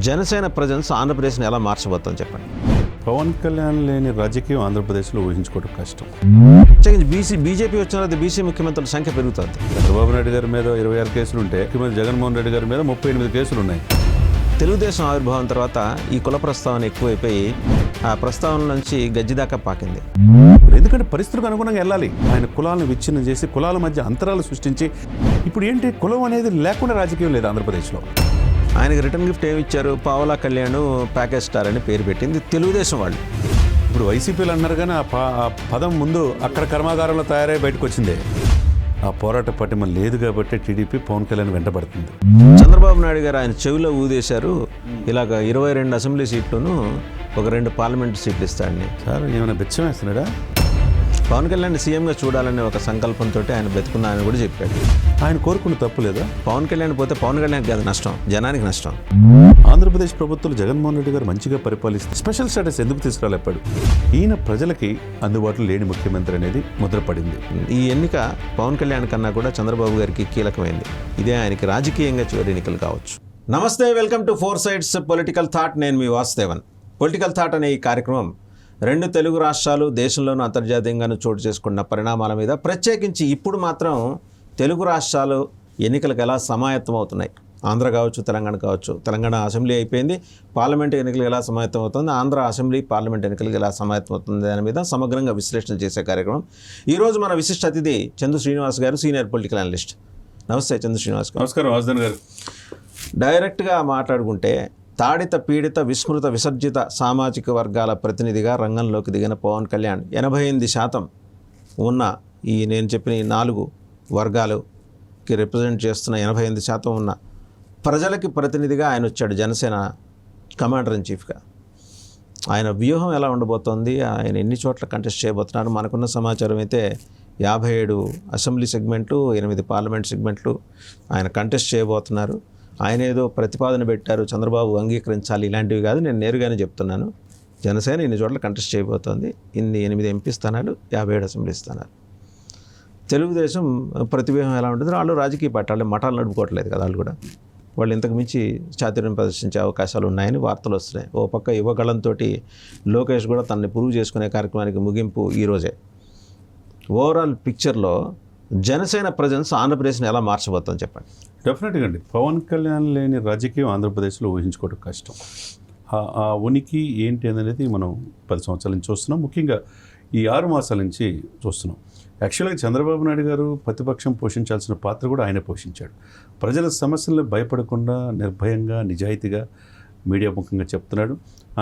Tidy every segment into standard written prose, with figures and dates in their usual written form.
Janasena presence ఆంధ్రప్రదేశ్ని ఎలా మార్చబోతుందని చెప్పండి. పవన్ కళ్యాణ్ లేని రాజకీయం ఆంధ్రప్రదేశ్లో ఊహించుకోవడం కష్టం. బీజేపీ వచ్చిన బీసీ ముఖ్యమంత్రుల సంఖ్య పెరుగుతుంది. చంద్రబాబు నాయుడు గారి మీద 26 కేసులు ఉంటే ముఖ్యమంత్రి జగన్మోహన్ రెడ్డి గారి మీద 38 కేసులు ఉన్నాయి. తెలుగుదేశం ఆవిర్భావం తర్వాత ఈ కుల ప్రస్తావన ఎక్కువైపోయి ఆ ప్రస్తావన నుంచి గజ్జి దాకా పాకింది. ఎందుకంటే పరిస్థితులకు అనుగుణంగా వెళ్ళాలి. ఆయన కులాలను విచ్ఛిన్నం చేసి కులాల మధ్య అంతరాలు సృష్టించి ఇప్పుడు ఏంటి కులం అనేది లేకుండా రాజకీయం లేదు ఆంధ్రప్రదేశ్లో. ఆయనకి రిటర్న్ గిఫ్ట్ ఏమి ఇచ్చారు? పావలా కళ్యాణ్ ప్యాకేజ్ స్టార్ అని పేరు పెట్టింది తెలుగుదేశం వాళ్ళు. ఇప్పుడు వైసీపీలు అన్నారు కానీ ఆ పదం ముందు అక్కడ కర్మాగారంలో తయారై బయటకు వచ్చిందే. ఆ పోరాట పటిమ లేదు కాబట్టి టీడీపీ పవన్ కళ్యాణ్ వెంటబడుతుంది. చంద్రబాబు నాయుడు గారు ఆయన చెవిలో ఊదేశారు, ఇలాగ 22 అసెంబ్లీ సీట్లను ఒక 2 పార్లమెంట్ సీట్లు ఇస్తాడని. సార్ ఏమైనా బెచ్చం వేస్తున్నాడా? పవన్ కళ్యాణ్ సీఎంగా చూడాలనే ఒక సంకల్పంతో ఆయన బతుకున్నా అని కూడా చెప్పాడు. ఆయన కోరుకున్న తప్పు లేదా? పవన్ కళ్యాణ్ పోతే పవన్ కళ్యాణ్ కాదు నష్టం, జనానికి నష్టం. ఆంధ్రప్రదేశ్ ప్రభుత్వం జగన్మోహన్ రెడ్డి గారు మంచిగా పరిపాలిస్తే స్పెషల్ స్టేటస్ ఎందుకు తీసుకురాలేపాడు? ఈయన ప్రజలకి అందుబాటులో లేని ముఖ్యమంత్రి అనేది ముద్రపడింది. ఈ ఎన్నిక పవన్ కళ్యాణ్ కన్నా కూడా చంద్రబాబు గారికి కీలకమైంది. ఇదే ఆయనకి రాజకీయంగా చివరి ఎన్నికలు కావచ్చు. నమస్తే, welcome to 4 Sides political thought. నేను మీ వాసుదేవన్. పొలిటికల్ థాట్ అనే ఈ కార్యక్రమం 2 తెలుగు రాష్ట్రాలు దేశంలోనూ అంతర్జాతీయంగానూ చోటు చేసుకున్న పరిణామాల మీద, ప్రత్యేకించి ఇప్పుడు మాత్రం తెలుగు రాష్ట్రాలు ఎన్నికలకు ఎలా సమాయత్తం అవుతున్నాయి, ఆంధ్ర కావచ్చు తెలంగాణ కావచ్చు. తెలంగాణ అసెంబ్లీ అయిపోయింది, పార్లమెంట్ ఎన్నికలు ఎలా సమాయత్తం అవుతుంది, ఆంధ్ర అసెంబ్లీ పార్లమెంట్ ఎన్నికలకు ఎలా సమాయత్తం అవుతుంది దాని మీద సమగ్రంగా విశ్లేషణ చేసే కార్యక్రమం. ఈరోజు మన విశిష్ట అతిథి చందు శ్రీనివాస్ గారు, సీనియర్ పొలిటికల్ అనలిస్ట్. నమస్తే చందు శ్రీనివాస్ గారు. నమస్కారం వాసుదేవన్ గారు. డైరెక్ట్గా మాట్లాడుకుంటే తాడిత పీడిత విస్మృత విసర్జిత సామాజిక వర్గాల ప్రతినిధిగా రంగంలోకి దిగిన పవన్ కళ్యాణ్ 88% ఉన్న ఈ నేను చెప్పిన ఈ 4 వర్గాలకి రిప్రజెంట్ చేస్తున్న 88% ఉన్న ప్రజలకి ప్రతినిధిగా ఆయన వచ్చాడు జనసేన కమాండర్ ఇన్ చీఫ్గా. ఆయన వ్యూహం ఎలా ఉండబోతోంది, ఆయన ఎన్ని చోట్ల కంటెస్ట్ చేయబోతున్నారు? మనకున్న సమాచారం అయితే 57 అసెంబ్లీ సెగ్మెంట్లు, 8 పార్లమెంట్ సెగ్మెంట్లు ఆయన కంటెస్ట్ చేయబోతున్నారు. ఆయన ఏదో ప్రతిపాదన పెట్టారు, చంద్రబాబు అంగీకరించాలి, ఇలాంటివి కాదు. నేను నేరుగానే చెప్తున్నాను, జనసేన ఇన్ని చోట్ల కంటెస్ట్ చేయబోతోంది. 8 ఎంపీ స్థానాలు, 57 అసెంబ్లీ స్థానాలు. తెలుగుదేశం ప్రతివ్యూహం ఎలా ఉంటుంది? వాళ్ళు రాజకీయ పార్టీ, వాళ్ళు మఠాలు నడుపుకోవట్లేదు కదా, వాళ్ళు కూడా వాళ్ళు ఇంతకు మించి చాతుర్యం ప్రదర్శించే అవకాశాలు ఉన్నాయని వార్తలు వస్తున్నాయి. ఓ పక్క యువగళంతో లోకేష్ కూడా తనని ప్రూవ్ చేసుకునే కార్యక్రమానికి ముగింపు ఈరోజే. ఓవరాల్ పిక్చర్లో జనసేన ప్రజెన్స్ ఆంధ్రప్రదేశ్ని ఎలా మార్చబోతుందని చెప్పండి. డెఫినెట్గా అండి, పవన్ కళ్యాణ్ లేని రాజకీయం ఆంధ్రప్రదేశ్లో ఊహించుకోవడం కష్టం. ఆ ఉనికి ఏంటి అనేది మనం 10 సంవత్సరాల నుంచి చూస్తున్నాం. ముఖ్యంగా ఈ 6 మాసాల నుంచి చూస్తున్నాం. యాక్చువల్గా చంద్రబాబు నాయుడు గారు ప్రతిపక్షం పోషించాల్సిన పాత్ర కూడా ఆయన పోషించాడు. ప్రజల సమస్యలను భయపడకుండా నిర్భయంగా నిజాయితీగా మీడియా ముఖంగా చెప్తున్నాడు.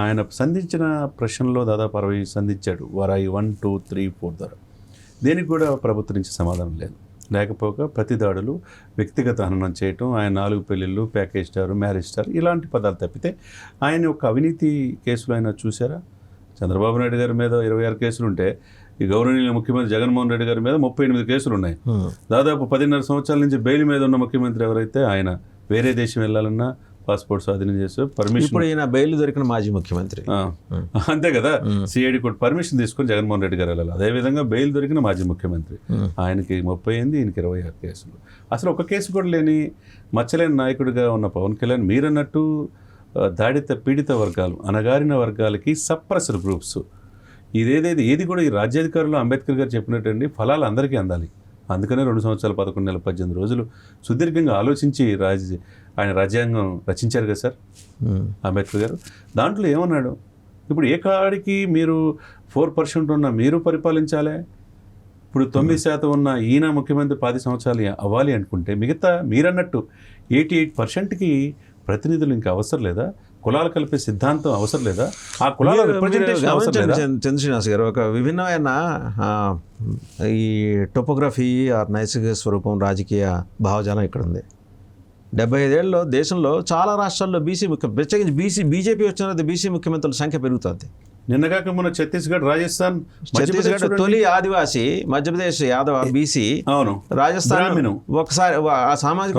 ఆయన సంధించిన ప్రశ్నల్లో దాదాపు 60 సంధించాడు. వారాయి 1, 2, 3, 4 ద్వారా. దేనికి కూడా ప్రభుత్వం నుంచి సమాధానం లేదు. లేకపోగా ప్రతి దాడులు, వ్యక్తిగత హననం చేయటం, ఆయన 4 పెళ్ళిళ్ళు, ప్యాకేజ్ స్టార్, మ్యారేజ్ స్టార్ ఇలాంటి పదాలు తప్పితే ఆయన ఒక అవినీతి కేసులు ఆయన చూసారా? చంద్రబాబు నాయుడు గారి మీద 26 కేసులు ఉంటే ఈ గౌరవనీయ ముఖ్యమంత్రి జగన్మోహన్ రెడ్డి గారి మీద 38 కేసులు ఉన్నాయి. దాదాపు 10.5 సంవత్సరాల నుంచి బెయిల్ మీద ఉన్న ముఖ్యమంత్రి ఎవరైతే ఆయన వేరే దేశం వెళ్ళాలన్నా పాస్పోర్ట్ స్వాధీనం చేస్తే పర్మిషన్, ఇప్పుడు ఈయన బెయిల్ దొరికిన మాజీ ముఖ్యమంత్రి అంతే కదా, సిఐడి కోర్టు పర్మిషన్ తీసుకొని జగన్మోహన్ రెడ్డి గారు వెళ్ళాలి. అదేవిధంగా బెయిల్ దొరికిన మాజీ ముఖ్యమంత్రి, ఆయనకి 38, ఈయనకి 26 కేసులు. అసలు ఒక కేసు కూడా లేని మచ్చలేని నాయకుడిగా ఉన్న పవన్ కళ్యాణ్ మీరన్నట్టు దాడిత పీడిత వర్గాలు, అణగారిన వర్గాలకి సప్రెసర్ గ్రూప్స్, ఏది కూడా ఈ రాజ్యాధికారులు అంబేద్కర్ గారు చెప్పినట్టండి ఫలాలు అందరికీ అందాలి. అందుకనే 2 సంవత్సరాలు 11 నెలల 18 రోజులు సుదీర్ఘంగా ఆలోచించి ఆయన రాజ్యాంగం రచించారు కదా సార్ అంబేద్కర్ గారు. దాంట్లో ఏమన్నాడు? ఇప్పుడు ఏ కాడికి మీరు 4% ఉన్న మీరు పరిపాలించాలి, ఇప్పుడు 9% ఉన్న ఈయన ముఖ్యమంత్రి 10 సంవత్సరాలు అవ్వాలి అనుకుంటే మిగతా మీరన్నట్టు 88%కి ప్రతినిధులు ఇంకా అవసరం లేదా? కులాలు కలిపే సిద్ధాంతం అవసరం లేదా? ఆ కులాల రిప్రజెంటేషన్ అవసరం లేదా? చంద్రశ్రీనివాస్ గారు, ఒక విభిన్నమైన ఈ టోపోగ్రఫీ ఆర్ నైతిక స్వరూపం, రాజకీయ భావజాలం ఇక్కడ ఉంది. 75 ఏళ్ళలో దేశంలో చాలా రాష్ట్రాల్లో బీసీ ప్రత్యేకించి బీజేపీ వచ్చిన బీసీ ముఖ్యమంత్రుల సంఖ్య పెరుగుతుంది. నిన్నగాక మొన్న ఛత్తీస్గఢ్, రాజస్థాన్, ఛత్తీస్గఢ్ తొలి ఆదివాసీ, మధ్యప్రదేశ్ యాదవ బీసీ, అవును, రాజస్థాన్ ఒకసారి ఆ సామాజిక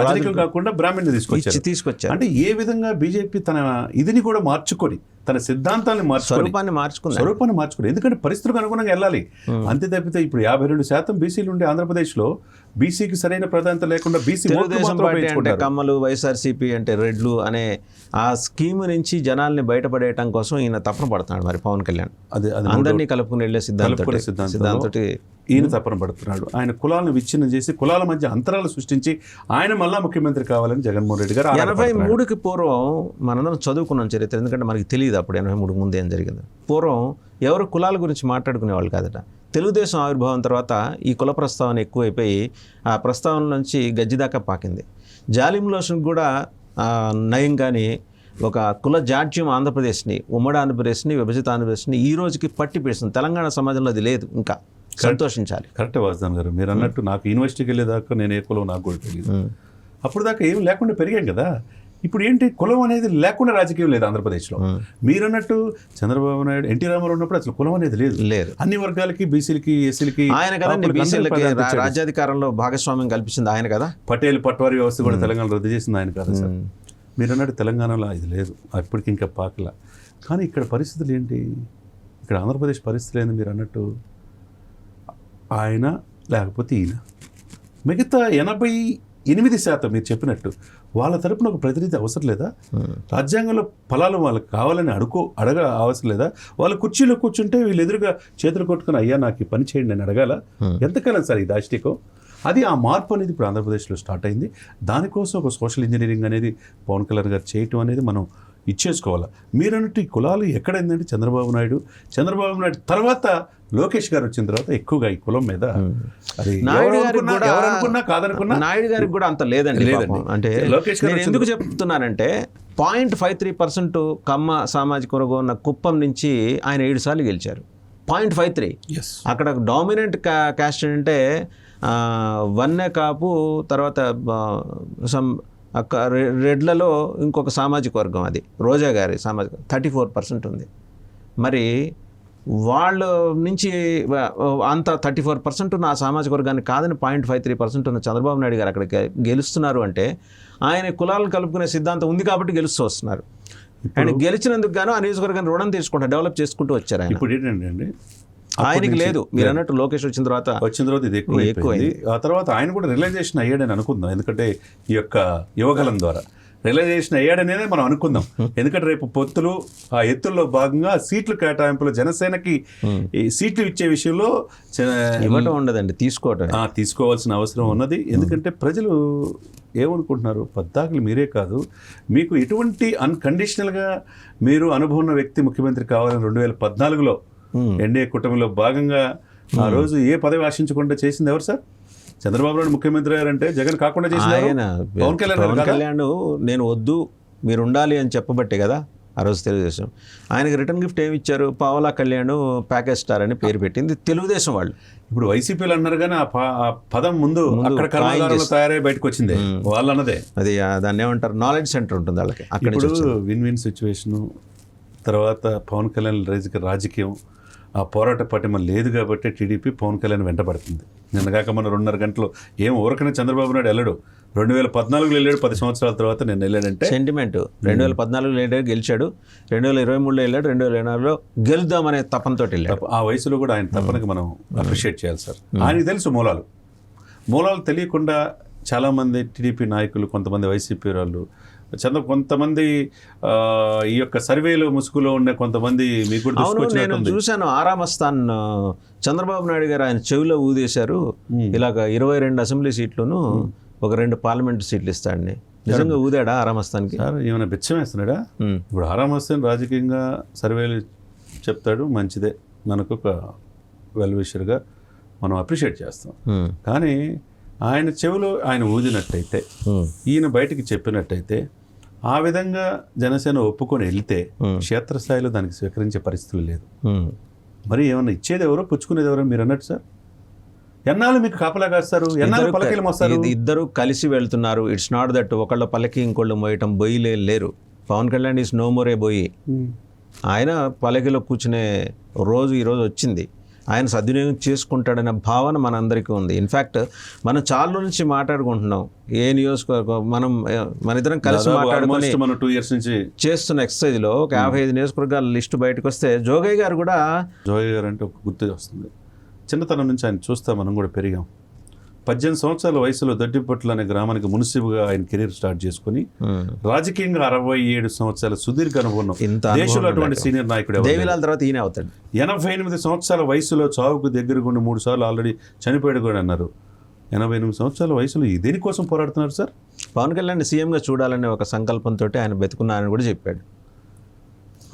రాజకీయం కాకుండా బ్రాహ్మణ్ని తీసుకొచ్చారు. తీసుకొచ్చారు. అంటే ఏ విధంగా బీజేపీ తన ఇదిని కూడా మార్చుకొని తన సిద్ధాంతాన్ని స్వరూపాన్ని మార్చుకుంది. ఎందుకంటే పరిస్థితులకు అనుగుణంగా వెళ్ళాలి. అంతే తప్పితే ఇప్పుడు 52% బీసీలు ఉండే ఆంధ్రప్రదేశ్లో బీసీకి సరైన ప్రాధాన్యత లేకుండా బీసీ తెలుగుదేశం పార్టీ అంటే కమ్మలు, వైఎస్ఆర్సీపీ అంటే రెడ్లు అనే ఆ స్కీమ్ నుంచి జనాల్ని బయటపడేయటం కోసం ఈయన తపన పడుతున్నాడు. మరి పవన్ కళ్యాణ్ అందరినీ కలుపుకుని వెళ్ళే సిద్ధాంతం ఈయన తపన పడుతున్నాడు. ఆయన కులాలను విచ్ఛిన్నం చేసి కులాల మధ్య అంతరాలు సృష్టించి ఆయన మళ్ళా ముఖ్యమంత్రి కావాలని జగన్మోహన్ రెడ్డి గారు 83కి పూర్వం మనందరం చదువుకున్నాం చరిత్ర. ఎందుకంటే మనకి తెలియదు అప్పుడు 83 ముందు ఏం జరిగింది. పూర్వం ఎవరు కులాల గురించి మాట్లాడుకునేవాళ్ళు కాదట. తెలుగుదేశం ఆవిర్భావం తర్వాత ఈ కుల ప్రస్తావన ఎక్కువైపోయి ఆ ప్రస్తావన నుంచి గజ్జి దాకా పాకింది. జాలిం లోషన్ కూడా నయం కానీ ఒక కుల జాడ్యం ఆంధ్రప్రదేశ్ని, ఉమ్మడి ఆంధ్రప్రదేశ్ని, విభజిత ఆంధ్రప్రదేశ్ని ఈ రోజుకి పట్టి పీడుస్తుంది. తెలంగాణ సమాజంలో అది లేదు. ఇంకా సంతోషించాలి. కరెక్ట్ వాసుదాన్ గారు, మీరు అన్నట్టు నాకు యూనివర్సిటీకి వెళ్ళేదాకా నేను ఏ కులం నాకు కూడా తెలియదు. అప్పుడు దాకా ఏం లేకుండా పెరిగాం కదా. ఇప్పుడు ఏంటి, కులం అనేది లేకుండా రాజకీయం లేదు ఆంధ్రప్రదేశ్లో. మీరు అన్నట్టు చంద్రబాబు నాయుడు, ఎన్టీ రామారావు ఉన్నప్పుడు అసలు కులం అనేది లేదు. అన్ని వర్గాలకి, బీసీలకి, ఎస్సీలకి ఆయన కదండి బీసీలకి రాజ్యాధికారంలో భాగస్వామ్యం కల్పించింది ఆయన కదా. పటేల్ పట్వారీ వ్యవస్థ కూడా తెలంగాణ రద్దు చేసింది ఆయన కదా సార్. మీరు అన్నట్టు తెలంగాణలో ఇది లేదు, అప్పటికి ఇంకా పాకల. కానీ ఇక్కడ పరిస్థితులు ఏంటి, ఇక్కడ ఆంధ్రప్రదేశ్ పరిస్థితులు ఏంది మీరు అన్నట్టు, ఆయన లేకపోతే ఈయన, మిగతా 88% మీరు చెప్పినట్టు వాళ్ళ తరపున ఒక ప్రతినిధి అవసరం లేదా? రాజ్యాంగంలో ఫలాలు వాళ్ళకి కావాలని అడగ అవసరం లేదా? వాళ్ళు కుర్చీలో కూర్చుంటే వీళ్ళు ఎదురుగా చేతులు కొట్టుకుని అయ్యా నాకు ఈ పని చేయండి నేను అడగాల? ఎంతకాలం సార్ ఈ దాష్టికం? అది ఆ మార్పు అనేది ఇప్పుడు ఆంధ్రప్రదేశ్లో స్టార్ట్ అయింది. దానికోసం ఒక సోషల్ ఇంజనీరింగ్ అనేది పవన్ కళ్యాణ్ గారు చేయటం అనేది మనం ఇచ్చేసుకోవాలి. మీరు అన్నట్టు ఈ కులాలు ఎక్కడైందంటే చంద్రబాబు నాయుడు తర్వాత లోకేష్ గారు వచ్చిన తర్వాత ఎక్కువగా ఈ కులం మీద ఎవరనుకున్నా కాదనుకున్నా నాయుడు గారికి కూడా అంత లేదండి. అంటే లోకేష్ గారు ఎందుకు చెప్తున్నానంటే 0.53% కమ్మ సామాజిక వర్గం ఉన్న కుప్పం నుంచి ఆయన 7 సార్లు గెలిచారు. 0.53. అక్కడ డామినెంట్ క్యాస్ట్ అంటే వన్నే కాపు, తర్వాత రెడ్లలో ఇంకొక సామాజిక వర్గం, అది రోజా గారి సామాజిక 34% ఉంది. మరి వాళ్ళ నుంచి అంత 34% ఉన్న ఆ సామాజిక వర్గాన్ని కాదని 0.53% ఉన్న చంద్రబాబు నాయుడు గారు అక్కడ గెలుస్తున్నారు అంటే ఆయన కులాలను కలుపుకునే సిద్ధాంతం ఉంది కాబట్టి గెలుస్తూ వస్తున్నారు. ఆయన గెలిచినందుకు గాను ఆ నియోజకవర్గాన్ని రుణం తీసుకుంటా డెవలప్ చేసుకుంటూ వచ్చారు. ఆయన ఇప్పుడు ఏంటంటే ఆయనకి లేదు, మీరు అన్నట్టు లోకేష్ వచ్చిన తర్వాత ఇది ఎక్కువైంది. ఆ తర్వాత ఆయన కూడా రియలైజేషన్ అయ్యాడని అనుకుందాం. ఎందుకంటే ఈ యొక్క యువగలం ద్వారా రియలైజేషన్ అయ్యాడనేది మనం అనుకుందాం. ఎందుకంటే రేపు పొత్తులు ఆ ఎత్తుల్లో భాగంగా సీట్లు కేటాయింపులు జనసేనకి సీట్లు ఇచ్చే విషయంలో ఇవ్వటం ఉండదండి, తీసుకోవాల్సిన అవసరం ఉన్నది. ఎందుకంటే ప్రజలు ఏమనుకుంటున్నారు, పద్దాకులు మీరే కాదు, మీకు ఎటువంటి అన్కండిషనల్గా మీరు అనుభవం ఉన్న వ్యక్తి ముఖ్యమంత్రి కావాలని 2014లో ఎన్డీఏ కూటమిలో భాగంగా ఆ రోజు ఏ పదవి ఆశించకుండా చేసింది ఎవరు సార్? చంద్రబాబు నాయుడు ముఖ్యమంత్రి గారంటే జగన్ కాకుండా చేసిన పవన్ కళ్యాణ్. నేను వద్దు మీరు ఉండాలి అని చెప్పబట్టే కదా ఆ రోజు తెలుగుదేశం ఆయనకి రిటర్న్ గిఫ్ట్ ఏమి ఇచ్చారు? పావలా కళ్యాణ్ ప్యాకేజ్ స్టార్ అని పేరు పెట్టింది తెలుగుదేశం వాళ్ళు. ఇప్పుడు వైసీపీలు అన్నారు కానీ ఆ పదం ముందు అక్కడ కర్మాగారంలో తయారై బయటకు వచ్చింది వాళ్ళు అన్నదే. అది దాన్ని ఏమంటారు, నాలెడ్జ్ సెంటర్ ఉంటుంది వాళ్ళకి. అక్కడ విన్ విన్ సిచ్యువేషను. తర్వాత పవన్ కళ్యాణ్ రాజకీయం ఆ పోరాట పటిమ లేదు కాబట్టి టీడీపీ పవన్ కళ్యాణ్ వెంటబడుతుంది. నిన్నగాక మన 2.5 గంటలు ఏం ఊరకనే చంద్రబాబు నాయుడు వెళ్ళాడు. 2014లో వెళ్ళాడు, 10 సంవత్సరాల తర్వాత నేను వెళ్ళాడంటే సెంటిమెంట్. 2014లో వెళ్ళాడు, గెలిచాడు. 2023లో వెళ్ళాడు, 2024లో గెలుద్దామనే తపనతో వెళ్ళాడు. ఆ వయసులో కూడా ఆయన తపనకి మనం అప్రిషియేట్ చేయాలి సార్. ఆయనకి తెలుసు మూలాలు తెలియకుండా చాలామంది టీడీపీ నాయకులు, కొంతమంది వైసీపీ వాళ్ళు, కొంతమంది ఈ యొక్క సర్వేలో ముసుగులో ఉండే కొంతమంది మీకు నేను చూశాను. ఆరామస్థాన్ చంద్రబాబు నాయుడు గారు ఆయన చెవిలో ఊదేశారు. ఇలాగ 22 అసెంబ్లీ సీట్లను ఒక 2 పార్లమెంట్ సీట్లు ఇస్తాడని. నిజంగా ఊదాడా ఆరామస్థాన్కి? సార్ ఏమైనా బెచ్చం వేస్తున్నాడా? ఇప్పుడు ఆరామస్థాన్ రాజకీయంగా సర్వేలు చెప్తాడు, మంచిదే, మనకు ఒక వెల్ విషర్గా మనం అప్రిషియేట్ చేస్తాం. కానీ ఆయన చెవిలో ఆయన ఊదినట్టయితే, ఈయన బయటికి చెప్పినట్టయితే, ఆ విధంగా జనసేన ఒప్పుకొని వెళ్తే క్షేత్రస్థాయిలో దానికి స్వీకరించే పరిస్థితులు లేదు. మరి ఏమన్నా ఇచ్చేది ఎవరో పుచ్చుకునేది ఎవరో మీరు అన్నట్టు సార్. ఎన్నాళ్ళు మీకు కాపలా కాస్తారు, ఎన్నాళ్ళు పల్లకీలు మోస్తారు? ఇద్దరు కలిసి వెళ్తున్నారు. ఇట్స్ నాట్ దట్ ఒకళ్ళ పల్లకి ఇంకోళ్ళు మోయటం. బొయ్యిలే లేరు. Pawan Kalyan is no more a బొయ్యి. ఆయన పల్లకిలో కూర్చునే రోజు ఈరోజు వచ్చింది. ఆయన సద్వినియోగం చేసుకుంటాడనే భావన మనందరికీ ఉంది. ఇన్ఫ్యాక్ట్ మనం చాలా నుంచి మాట్లాడుకుంటున్నాం ఏ నియోజకవర్గం మన ఇద్దరం కలిసి మాట్లాడుకొని మనం 2 years నుంచి చేస్తున్న ఎక్సర్సైజ్లో ఒక 55 నియోజకవర్గాల లిస్టు బయటకు వస్తే జోగయ్య గారు కూడా అంటే ఒక గుర్తు వస్తుంది. చిన్నతనం నుంచి ఆయన చూస్తా మనం కూడా పెరిగాం. 18 సంవత్సరాల వయసులో దొడ్డిపట్ల అనే గ్రామానికి మున్సిపుగా ఆయన కెరీర్ స్టార్ట్ చేసుకుని రాజకీయంగా 67 సంవత్సరాల సుదీర్ఘ అనుభవం. దేశంలో అటువంటి సీనియర్ నాయకుడు దేవిలాల్ తర్వాత ఈయన అవుతాడు. 88 సంవత్సరాల వయసులో చావుకు దగ్గరగా 3 సార్లు ఆల్రెడీ చనిపోయాడు కూడా అన్నారు. 88 సంవత్సరాల వయసులో దేనికోసం పోరాడుతున్నారు సార్? పవన్ కళ్యాణ్ సీఎంగా చూడాలనే ఒక సంకల్పంతో ఆయన బతుకున్నారని కూడా చెప్పాడు.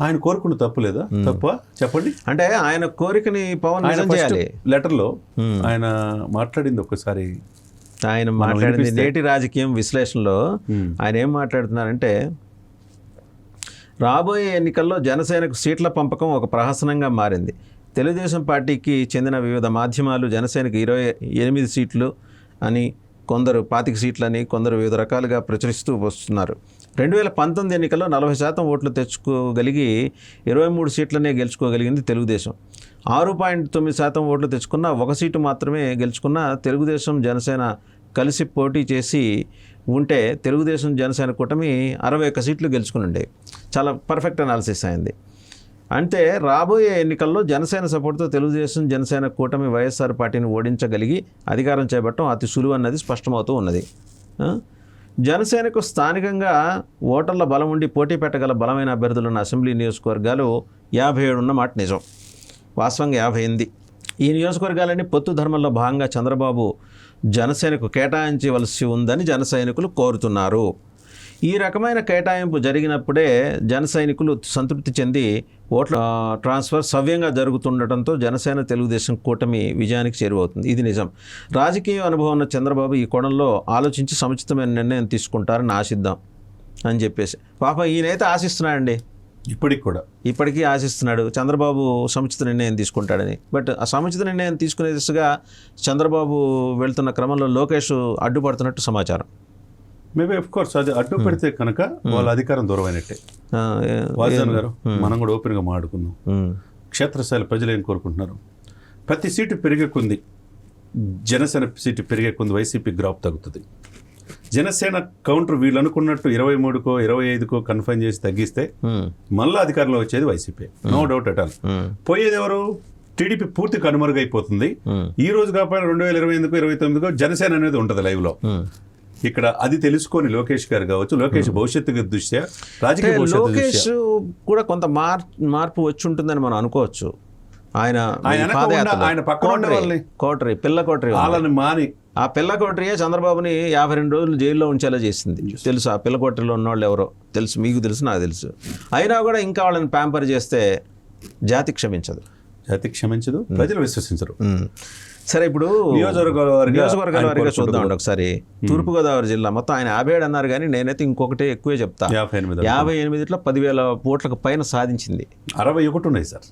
ఆయన కోరుకున్న తప్పు లేదా? తప్ప చెప్పండి. అంటే ఆయన కోరికని పవన్ నిజం చేయాలి. లెటర్లో ఆయన మాట్లాడింది ఒక్కసారి ఆయన మాట్లాడింది నేటి రాజకీయం విశ్లేషణలో ఆయన ఏం మాట్లాడుతున్నారంటే, రాబోయే ఎన్నికల్లో జనసేనకు సీట్ల పంపకం ఒక ప్రహసనంగా మారింది. తెలుగుదేశం పార్టీకి చెందిన వివిధ మాధ్యమాలు జనసేనకు 28 సీట్లు అని, కొందరు 25 సీట్లని, కొందరు వివిధ రకాలుగా ప్రచురిస్తూ వస్తున్నారు. 2019 ఎన్నికల్లో 40% ఓట్లు తెచ్చుకోగలిగి 23 సీట్లనే గెలుచుకోగలిగింది తెలుగుదేశం. 6.9% ఓట్లు తెచ్చుకున్న 1 సీటు మాత్రమే గెలుచుకున్న తెలుగుదేశం జనసేన కలిసి పోటీ చేసి ఉంటే తెలుగుదేశం జనసేన కూటమి 61 సీట్లు గెలుచుకుని ఉండేవి. చాలా పర్ఫెక్ట్ అనాలిసిస్ అయింది. అంటే రాబోయే ఎన్నికల్లో జనసేన సపోర్ట్తో తెలుగుదేశం జనసేన కూటమి వైఎస్ఆర్ పార్టీని ఓడించగలిగి అధికారం చేపట్టడం అతి సులువు అన్నది స్పష్టమవుతూ ఉన్నది. జనసేనకు స్థానికంగా ఓటర్ల బలం ఉండి పోటీ పెట్టగల బలమైన అభ్యర్థులున్న అసెంబ్లీ నియోజకవర్గాలు 57 ఉన్న మాట నిజం. వాస్తవంగా 58. ఈ నియోజకవర్గాలన్నీ పొత్తు ధర్మంలో భాగంగా చంద్రబాబు జనసేనకు కేటాయించవలసి ఉందని జన సైనికులు కోరుతున్నారు. ఈ రకమైన కేటాయింపు జరిగినప్పుడే జన సైనికులు సంతృప్తి చెంది ఓట్ల ట్రాన్స్ఫర్ సవ్యంగా జరుగుతుండటంతో జనసేన తెలుగుదేశం కూటమి విజయానికి చేరువవుతుంది. ఇది నిజం. రాజకీయ అనుభవం ఉన్న చంద్రబాబు ఈ కోణంలో ఆలోచించి సముచితమైన నిర్ణయం తీసుకుంటారని ఆశిద్దాం అని చెప్పేసి. పాపం ఈయనైతే ఆశిస్తున్నాడండి, ఇప్పటికీ ఆశిస్తున్నాడు చంద్రబాబు సముచిత నిర్ణయం తీసుకుంటాడని. బట్ ఆ సముచిత నిర్ణయం తీసుకునే దిశగా చంద్రబాబు వెళ్తున్న క్రమంలో లోకేష్ అడ్డుపడుతున్నట్టు సమాచారం. మేబీ ఆఫ్ కోర్స్ అది అడ్డు పెడితే కనుక వాళ్ళ అధికారం దూరం అయినట్టే. వాజన్ గారు మనం కూడా ఓపెన్గా మాట్లాడుకుందాం. క్షేత్రస్థాయి ప్రజలు ఏం కోరుకుంటున్నారు? ప్రతి సీటు పెరిగే కొంది, జనసేన సీటు పెరిగే కొంది వైసీపీ గ్రాఫ్ తగ్గుతుంది. జనసేన కౌంటర్ వీళ్ళు అనుకున్నట్టు 23కో 25కో కన్ఫైన్ చేసి తగ్గిస్తే మళ్ళీ అధికారంలో వచ్చేది YCP, no doubt at all. పోయేది ఎవరు? టీడీపీ పూర్తి కనుమరుగైపోతుంది. ఈ రోజు కాకపోయినా 2028కో 29కో జనసేన అనేది ఉంటుంది లైవ్లో. ఇక్కడ అది తెలుసుకొని లోకేష్ గారు కావచ్చు, లోకేష్ భవిష్యత్తు దృష్ట్యా రాజకీయ లోకేష్ కూడా కొంత మార్పు వచ్చి ఉంటుందని మనం అనుకోవచ్చు. ఆయన కోటరీ పిల్ల కోటరీ వాళ్ళని మాని ఆ పిల్ల కోటరీయే చంద్రబాబుని 52 రోజులు జైల్లో ఉంచేలా చేసింది. తెలుసు ఆ పిల్ల కోటరీలో ఉన్నవాళ్ళు ఎవరో తెలుసు, మీకు తెలుసు, నాకు తెలుసు. అయినా కూడా ఇంకా వాళ్ళని ప్యాంపర్ చేస్తే జాతి క్షమించదు, ప్రజలు విశ్వసించరు. సరే, ఇప్పుడు నియోజకవర్గాల వారిగా చూద్దామండి ఒకసారి. తూర్పుగోదావరి జిల్లా మొత్తం ఆయన 57 అన్నారు, కానీ నేనైతే ఇంకొకటి ఎక్కువే చెప్తా. 58లో 10,000 ఓట్లకు పైన సాధించింది. 61 ఉన్నాయి సార్.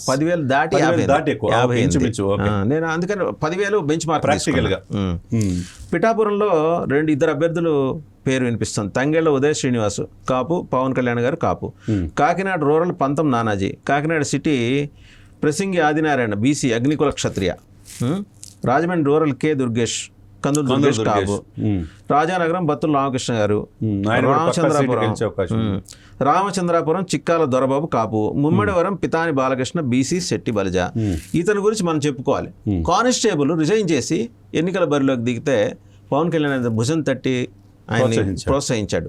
10,000 దాటి 58. నేను అందుకని 10,000 బెంచ్ మార్క్ ప్రాక్టికల్గా. పిఠాపురంలో 2 అభ్యర్థులు పేరు వినిపిస్తుంది. తంగేళ్ల ఉదయ్ శ్రీనివాస్ కాపు, పవన్ కళ్యాణ్ గారు కాపు. కాకినాడ రూరల్ పంతం నానాజీ, కాకినాడ సిటీ ప్రసింగి ఆదినారాయణ బీసీ అగ్నికుల క్షత్రియ, రాజమండ్రి రూరల్ కె దుర్గేష్, కందులు దుర్గేష్ కాపు, రాజానగరం బత్తుల రామకృష్ణ గారు, రామచంద్రాపురం చిక్కాల దొరబాబు కాపు, ముమ్మడివరం పితాని బాలకృష్ణ బీసీ శెట్టి బలిజ. ఇతని గురించి మనం చెప్పుకోవాలి. కానిస్టేబుల్ రిజైన్ చేసి ఎన్నికల బరిలోకి దిగితే పవన్ కళ్యాణ్ భుజం తట్టి ఆయన ప్రోత్సహించాడు.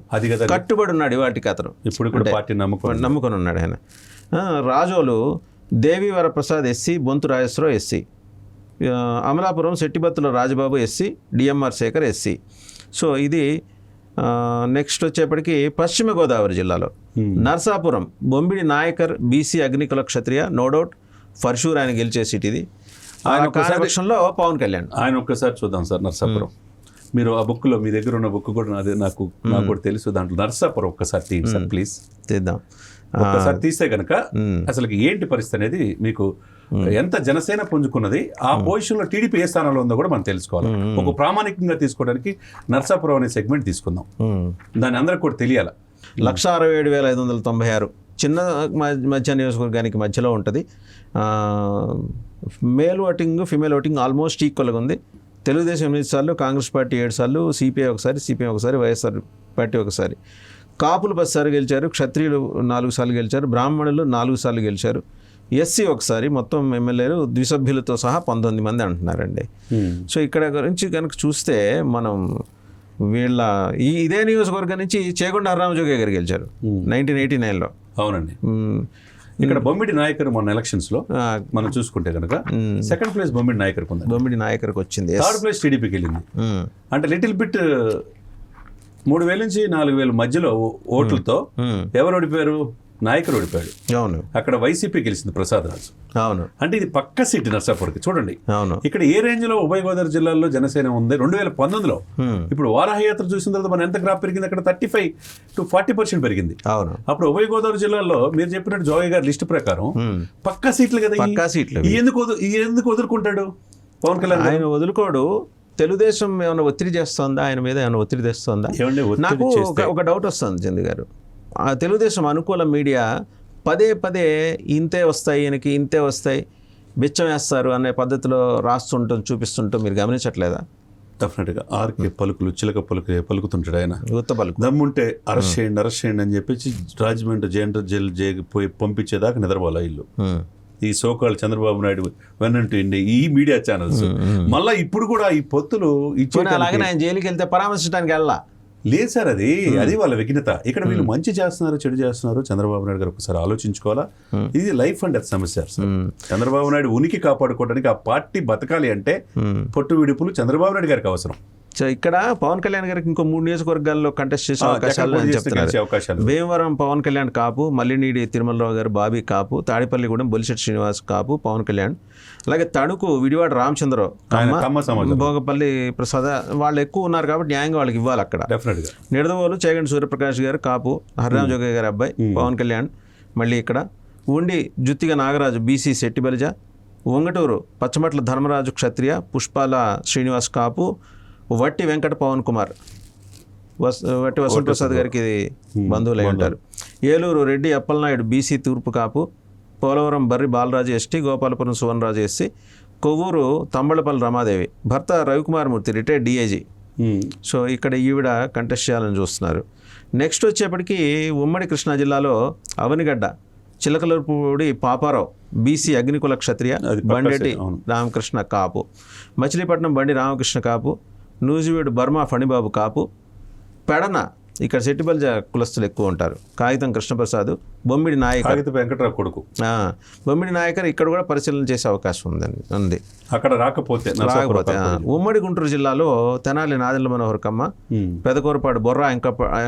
కట్టుబడి ఉన్నాడు ఇవాటికి అతను. నమ్ముకొని ఉన్నాడు ఆయన. Razole Devi Varaprasad SC, Bonthu Rajeswararao SC, Amalapuram Settibathula Rajababu SC, DMR Sekhar SC. So ఇది నెక్స్ట్ వచ్చేప్పటికి పశ్చిమ గోదావరి జిల్లాలో Narsapuram Bombidi Nayakar BC Agnikula Kshatriya, no doubt for sure ఆయన గెలిచే సీట్ ఇది. ఆయన కార్యపక్షంలో పవన్ కళ్యాణ్. ఆయన ఒక్కసారి చూద్దాం సార్ నర్సాపురం. మీరు ఆ బుక్లో మీ దగ్గర ఉన్న బుక్ కూడా నాకు కూడా తెలుసు. దాంట్లో నర్సాపురం ఒక్కసారి తీయండి సార్ ప్లీజ్. తీద్దాం. ఒక్కసారి తీస్తే కనుక అసలు ఏంటి పరిస్థితి అనేది మీకు, ఎంత జనసేన పుంజుకున్నది, ఆ పొజిషన్లో టీడీపీ ఏ స్థానంలో ఉందో కూడా మనం తెలుసుకోవాలి. ఒక ప్రామాణికంగా తీసుకోవడానికి నర్సాపురం అనే సెగ్మెంట్ తీసుకుందాం. దాని అందరికి కూడా తెలియాలి. 167,596 చిన్న మధ్య నియోజకవర్గానికి మధ్యలో ఉంటుంది. Male voting female voting almost ఈక్వల్గా ఉంది. తెలుగుదేశం 8 సార్లు, కాంగ్రెస్ పార్టీ 7 సార్లు, సిపిఐ ఒకసారి, సిపిఎం ఒకసారి, వైఎస్ఆర్ పార్టీ ఒకసారి. కాపులు 10 సార్లు గెలిచారు, క్షత్రియులు 4 సార్లు గెలిచారు, బ్రాహ్మణులు 4 సార్లు గెలిచారు, ఎస్సీ ఒకసారి. మొత్తం ఎమ్మెల్యేలు ద్విసభ్యులతో సహా 19 మంది అంటున్నారండి. సో ఇక్కడ గురించి కనుక చూస్తే మనం వీళ్ళ ఇదే నియోజకవర్గం నుంచి చేగొండ హర్రామజోగి గారు గెలిచారు 1989లో. అవునండి. ఇక్కడ బొమ్మిడి నాయకర్ మొన్న ఎలక్షన్స్లో మనం చూసుకుంటే కనుక సెకండ్ ప్లేస్ బొమ్మిడి నాయకర్కి ఉంది. బొమ్మిడి నాయకర్కి వచ్చింది. థర్డ్ ప్లేస్ టీడీపీకి వెళ్ళింది. అంటే లిటిల్ బిట్ 3,000 నుంచి 4,000 మధ్యలో ఓట్లతో ఎవరు ఓడిపోయారు? నాయకుడు ఓడిపోయాడు. అవును. అక్కడ వైసీపీ గెలిచింది, ప్రసాద్ రాజు. అవును. అంటే ఇది పక్క సీట్ నర్సాపూర్కి. చూడండి అవును ఇక్కడ ఏ రేంజ్ లో ఉభయ గోదావరి జిల్లాల్లో జనసేన ఉంది 2019లో. ఇప్పుడు వారాహయాత్ర చూసిన తర్వాత మన ఎంత గ్రాఫ్ పెరిగింది? అక్కడ 35 to 40% పెరిగింది. అవును. అప్పుడు ఉభయ గోదావరి జిల్లాల్లో మీరు చెప్పినట్టు జోగి గారి లిస్ట్ ప్రకారం పక్కా సీట్లు కదా. పక్కా సీట్లు. ఎందుకు వదులుకుంటాడు పవన్ కళ్యాణ్? ఆయన వదులుకోడు. తెలుగుదేశం ఏమైనా ఒత్తిడి చేస్తుందా ఆయన మీద? ఏమైనా ఒత్తిడి తెస్తుందా? నాకు ఒక డౌట్ వస్తుంది చంద్ర గారు. తెలుగుదేశం అనుకూల మీడియా పదే పదే ఇంతే వస్తాయి, ఈయనకి ఇంతే వస్తాయి, బిచ్చం వేస్తారు అనే పద్ధతిలో రాస్తుంటాం, చూపిస్తుంటాం. మీరు గమనించట్లేదా? డెఫినెట్గా ఆర్కే పలుకులు చిలక పలుకుతుంటాడు ఆయన. యువత పలుకు దమ్ముంటే అరెస్ట్ చేయండి అని చెప్పేసి రాజమండ్రి జైలు పోయి పంపించేదాకా నిద్రపోలే ఇల్లు. ఈ సోకాల్ చంద్రబాబు నాయుడు వెన్నంటూ ఈ మీడియా ఛానల్స్ మళ్ళీ ఇప్పుడు కూడా ఈ పొత్తులు ఇచ్చి అలాగే ఆయన జైలుకి వెళ్తే పరామర్శించడానికి వెళ్ళా లేదు సార్. అది వాళ్ళ విఘ్నత. ఇక్కడ వీళ్ళు మంచి చేస్తున్నారు, చెడు చేస్తున్నారు. చంద్రబాబు నాయుడు గారు ఒకసారి ఆలోచించుకోవాలా. ఇది లైఫ్ అండ్ డెత్ సమస్య సార్. చంద్రబాబు నాయుడు ఉనికి కాపాడుకోవడానికి, ఆ పార్టీ బతకాలి అంటే పొట్టు విడుపులు చంద్రబాబు నాయుడు గారికి అవసరం. సో ఇక్కడ పవన్ కళ్యాణ్ గారికి ఇంకో 3 నియోజకవర్గాల్లో కంటెస్ట్ చేసే అవకాశాలు. భీమవరం పవన్ కళ్యాణ్ కాపు, మల్లినీడి తిరుమలరావు గారు బాబీ కాపు, తాడిపల్లిగూడెం బొలిశెట్టి శ్రీనివాస్ కాపు పవన్ కళ్యాణ్. అలాగే తణుకు విడివాడ రామచంద్రరావు, భోగపల్లి ప్రసాద్ వాళ్ళు ఎక్కువ ఉన్నారు కాబట్టి న్యాయంగా వాళ్ళకి ఇవ్వాలి అక్కడ. నిడదవోలు చేగంటి సూర్యప్రకాష్ గారు కాపు, హర్రామజోగి గారి అబ్బాయి పవన్ కళ్యాణ్. మళ్ళీ ఇక్కడ ఉండి జుత్తిగా నాగరాజు బీసీ శెట్టి బలిజ, ఒంగటూరు పచ్చమట్ల ధర్మరాజు క్షత్రియ, పుష్పాల శ్రీనివాస్ కాపు, వట్టి వెంకట పవన్ కుమార్, వట్టి వసంత ప్రసాద్ గారికి బంధువులు అయి ఉంటారు. ఏలూరు రెడ్డి అప్పలనాయుడు బీసీ తూర్పు కాపు, పోలవరం బర్రి బాలరాజు ఎస్టీ, గోపాలపురం సువర్ణరాజు ఎస్సీ, కొవ్వూరు తంబళపల్లి రమాదేవి, భర్త రవికుమార్ మూర్తి రిటైర్డ్ డిఐజీ. సో ఇక్కడ ఈవిడ కంటెస్ట్ చేయాలని చూస్తున్నారు. నెక్స్ట్ వచ్చేప్పటికి ఉమ్మడి కృష్ణా జిల్లాలో అవనిగడ్డ చిలకలపూడి పాపారావు బీసీ అగ్నికుల క్షత్రియ, బండెట్టి రామకృష్ణ కాపు, మచిలీపట్నం బండి రామకృష్ణ కాపు, నూజివీడు బర్మా ఫణిబాబు కాపు, పెడన ఇక్కడ శెట్టిబల్జ కులస్తులు ఎక్కువ ఉంటారు, కాగితం కృష్ణప్రసాద్, బొమ్మిడి నాయకర్ వెంకటరావు కొడుకు. బొమ్మిడి నాయకర్ ఇక్కడ కూడా పరిశీలన చేసే అవకాశం ఉంది అక్కడ రాకపోతే. ఉమ్మడి గుంటూరు జిల్లాలో తెనాలి నాదెండ్ల మనోహర్ కమ్మ, పెదకూరపాడు బొర్రా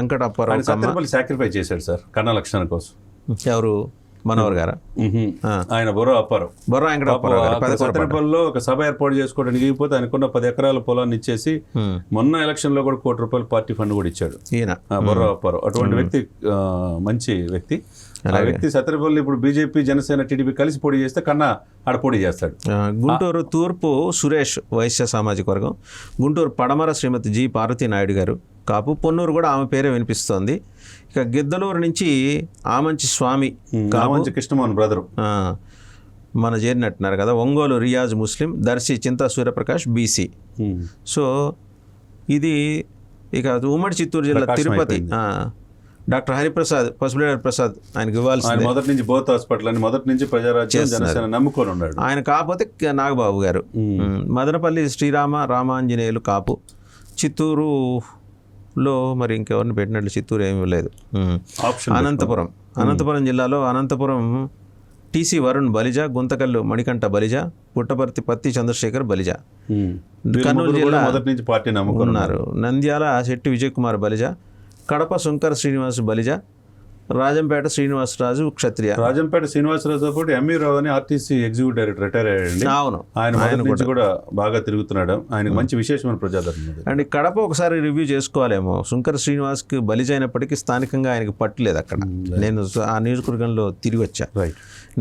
వెంకటప్పారావు సాక్రిఫైస్ చేశాడు సార్ కన్నా లక్షణ కోసం. ఎవరు? మనోహర్ గారా? ఆయన బొర్రా వెంకటప్పారావు ఒక సభ ఏర్పాటు చేసుకోవడానికి ఇగిపోతే ఆయనకున్న 10 ఎకరాల పొలాన్ని ఇచ్చేసి మొన్న ఎలక్షన్ లో కూడా ₹1 పార్టీ ఫండ్ కూడా ఇచ్చాడు ఈయన బొర్రా అప్పారావు. అటువంటి వ్యక్తి మంచి వ్యక్తి. ఆ వ్యక్తి సత్యనపల్లి ఇప్పుడు బీజేపీ జనసేన టీడీపీ కలిసి పోటీ చేస్తే కన్నా ఆడ పోటీ చేస్తాడు. గుంటూరు తూర్పు సురేష్ వైశ్య సామాజిక వర్గం, గుంటూరు పడమర శ్రీమతి జి పార్వతీ నాయుడు గారు కాపు, పొన్నూరు కూడా ఆమె పేరే వినిపిస్తోంది. ఇక గిద్దలూరు నుంచి ఆమంచి స్వామి కృష్ణమోహన్ బ్రదరు మన చేరినట్టున్నారు కదా. ఒంగోలు రియాజ్ ముస్లిం, దర్శి చింతా సూర్యప్రకాష్ బీసీ. సో ఇది ఇక ఉమ్మడి చిత్తూరు జిల్లా తిరుపతి డాక్టర్ హరిప్రసాద్ పసుపులేటి ప్రసాద్ ఆయనకి ఇవ్వాల్సింది. మొదటి నుంచి బోత్ హాస్పిటల్ అని మొదటి నుంచి ప్రజారాజ్యం జనసేన నమ్ముకొని ఉన్నాడు ఆయన. కాకపోతే నాగబాబు గారు. మదనపల్లి శ్రీరామ రామాంజనేయులు కాపు, చిత్తూరులో మరి ఇంకెవరిని పెట్టినట్లు చిత్తూరు ఏమీ లేదు. అనంతపురం జిల్లాలో అనంతపురం టీసీ వరుణ్ బలిజ, గుంతకల్లు మణికంఠ బలిజ, పుట్టపర్తి పత్తి చంద్రశేఖర్ బలిజ. కర్నూలు జిల్లా మొదటి నుంచి పార్టీ నమ్ముకున్నారు. నంద్యాల శెట్టి విజయ్ కుమార్ బలిజ, కడప శంకర్ శ్రీనివాస్ బలిజ, రాజంపేట శ్రీనివాసరాజు క్షత్రియ. రాజంపేట శ్రీనివాసరాజు పాటు ఎంఈ రావు అని ఆర్టీసీ ఎగ్జిక్యూటివ్ డైరెక్టర్ రిటైర్ అయ్యాడండి. అవును, ఆయన కూడా బాగా తిరుగుతున్నాడు. ఆయనకు మంచి విశేషమైన ప్రజాదరణ. అండ్ కడప ఒకసారి రివ్యూ చేసుకోవాలేమో. శంకర్ శ్రీనివాస్కి బలిజ అయినప్పటికీ స్థానికంగా ఆయనకు పట్టులేదు అక్కడ. నేను ఆ నియోజకవర్గంలో తిరిగి వచ్చా.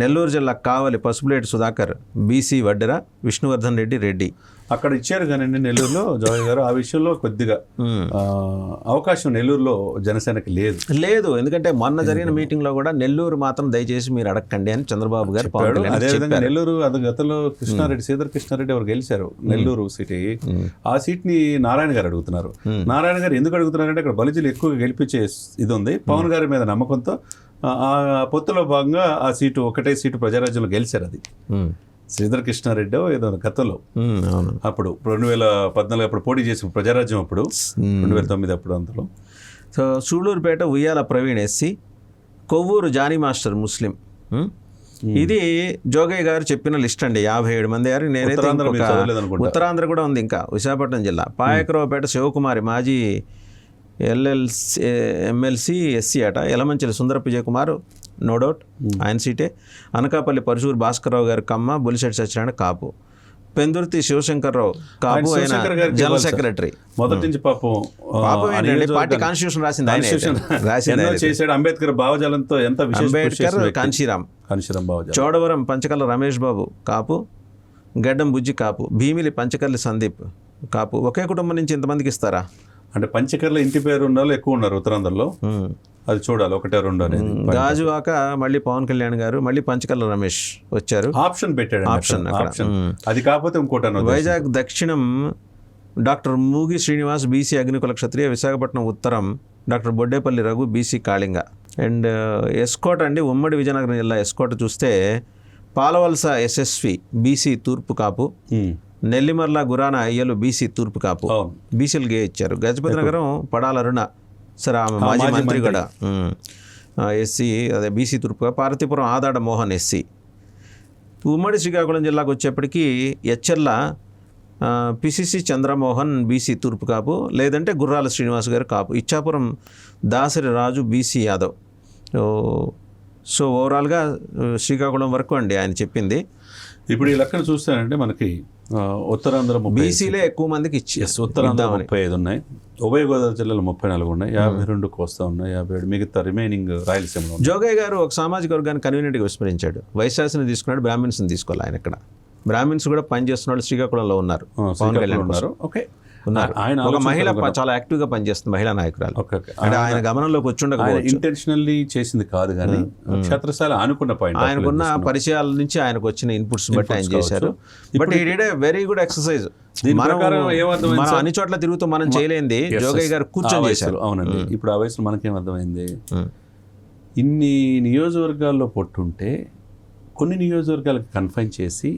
నెల్లూరు జిల్లా కావలి పసుపులేటి సుధాకర్ బీసీ వడ్డెర, విష్ణువర్ధన్ రెడ్డి. అక్కడ ఇచ్చారు కానీ నెల్లూరులో జోయ్ గారు ఆ విషయంలో కొద్దిగా అవకాశం నెల్లూరులో జనసేనకి లేదు. ఎందుకంటే మొన్న మొన్న జరిగిన మీటింగ్లో కూడా నెల్లూరు మాత్రం దయచేసి మీరు అడగండి అని చంద్రబాబు గారు పవన్ కళ్యాణ్ అదేవిధంగా నెల్లూరు అది గతంలో కృష్ణారెడ్డి శ్రీధర్ కృష్ణారెడ్డి ఎవరు గెలిచారు నెల్లూరు సీట్. ఆ సీట్ ని నారాయణ గారు అడుగుతున్నారు. నారాయణ గారు ఎందుకు అడుగుతున్నారంటే అక్కడ బలిజీలు ఎక్కువగా గెలిపించే ఇది ఉంది. పవన్ గారి మీద నమ్మకంతో ఆ పొత్తులో భాగంగా ఆ సీటు ఒకటే సీటు ప్రజారాజ్యంలో గెలిచారు. అది శ్రీధర్ కృష్ణారెడ్డి ఏదో గతంలో అప్పుడు 2014 అప్పుడు పోటీ చేసిన ప్రజారాజ్యం అప్పుడు 2009 అప్పుడు అందులో. So Sullurpeta Uyyala Praveen SC, Kovvur Johnny master Muslim. ఇది జోగయ్య గారు చెప్పిన లిస్ట్ అండి. 57 మంది గారు. నేనైతే ఉత్తరాంధ్ర కూడా ఉంది, ఇంకా విశాఖపట్నం జిల్లా. పాయకరావుపేట శివకుమారి మాజీ ఎమ్మెల్సీ ఎస్సీ అట. యలమంచిలి సుందర విజయకుమార్ నో డౌట్ ఆయన సీటే. అనకాపల్లి పరశూరు భాస్కర్రావు గారు కమ్మ, బొలిశెట్టి సత్యనారాయణ కాపు. పెందుర్తి శివశంకర్రావు కాపు, ఆయన జనరల్ సెక్రటరీ. మొదటి నుంచి పాపం పార్టీ కాన్స్టిట్యూషన్ రాసింది చేశాడు. అంబేద్కర్ భావజాలంతో ఎంత అంబేద్కర్ కాంశీరాం భావజాలం. చోడవరం పంచకల్ల రమేష్ బాబు కాపు, గడ్డం బుజ్జి కాపు, భీమిలి పంచకల్లి సందీప్ కాపు. ఒకే కుటుంబం నుంచి ఇంతమందికి ఇస్తారా? అంటే పంచకర్ల ఇంటి పేరు ఉన్న వాళ్ళు ఎక్కువ ఉన్నారు ఉత్తరాంధ్రలో. అది చూడాలి, ఒకటే రెండు అనేది. గాజువాక మళ్ళీ పవన్ కళ్యాణ్ గారు, మళ్ళీ పంచకల్ల రమేష్ వచ్చారు. ఆప్షన్ పెట్టాడు, ఆప్షన్. అది కాకపోతే ఇంకోటి. వైజాగ్ దక్షిణం డాక్టర్ మూగి శ్రీనివాస్ బీసీ అగ్నికుల క్షత్రియ. విశాఖపట్నం ఉత్తరం doctor Boddepalli Raghu BC Kalinga. And S. Kota అండి, ఉమ్మడి విజయనగరం జిల్లా ఎస్కోట చూస్తే పాలవలస ఎస్ఎస్వి బీసీ తూర్పు కాపు. నెల్లిమర్ల గురాన అయ్యలు బీసీ తూర్పు కాపు. బీసీలుగా ఇచ్చారు. గజపతి నగరం పడాల అరుణ, సరే ఆమె మాజీ మంత్రి కూడా ఎస్సీ, అదే బీసీ తూర్పుగా. పార్వతీపురం ఆదాడ మోహన్ ఎస్సీ. ఉమ్మడి శ్రీకాకుళం జిల్లాకు వచ్చేప్పటికీ ఎచ్చెర్ల పిసిసి చంద్రమోహన్ బీసీ తూర్పు కాపు, లేదంటే గుర్రాల శ్రీనివాస్ గారు కాపు. ఇచ్చాపురం దాసరి రాజు బీసీ యాదవ్. సో ఓవరాల్గా శ్రీకాకుళం వరకు అండి ఆయన చెప్పింది. ఇప్పుడు ఈ లెక్కను చూస్తానంటే మనకి ఉత్తరాంధ్ర బీసీలే ఎక్కువ మందికి ఇచ్చి, ఉత్తరాంధ్ర 35 ఉన్నాయి, ఉభయ గోదావరి జిల్లాలో 34 ఉన్నాయి, 52 కోస్తా ఉన్నాయి, 57 మిగతా రిమైనింగ్ రాయలసీమలో. జోగయ్య గారు ఒక సామాజిక వర్గాన్ని కన్వీనియంట్గా విస్మరించాడు. వైశ్యాసిని తీసుకున్నాడు, బ్రాహ్మిన్స్ని తీసుకోవాలి. ఆయన ఇక్కడ బ్రాహ్మిన్స్ కూడా పనిచేస్తున్న వాళ్ళు శ్రీకాకుళంలో ఉన్నారు. పవన్ కళ్యాణ్ ఉన్నారు. ఓకే, ఉన్నారు. ఆయన ఒక మహిళ చాలా యాక్టివ్గా పనిచేస్తుంది, మహిళా నాయకురాలు. అంటే ఆయన గమనంలోకి వచ్చి ఇంటెన్షనల్లీ చేసింది కాదు, కానీ క్షేత్రస్థాయి అనుకున్న పాయింట్, ఆయనకున్న పరిచయాల నుంచి ఆయనకు వచ్చిన ఇన్పుట్స్ బట్టి ఆయన చేశారు. బట్ ఈ did a very good exercise. మనం అన్ని చోట్ల తిరుగుతూ మనం చేయలేంది జోగయ్య గారు కూర్చొని చేశారు. అవునండి. ఇప్పుడు ఆ వయసులో మనకేమర్థమైంది, ఇన్ని నియోజకవర్గాల్లో పొట్టుంటే కొన్ని నియోజకవర్గాలకు కన్ఫైన్ చేసి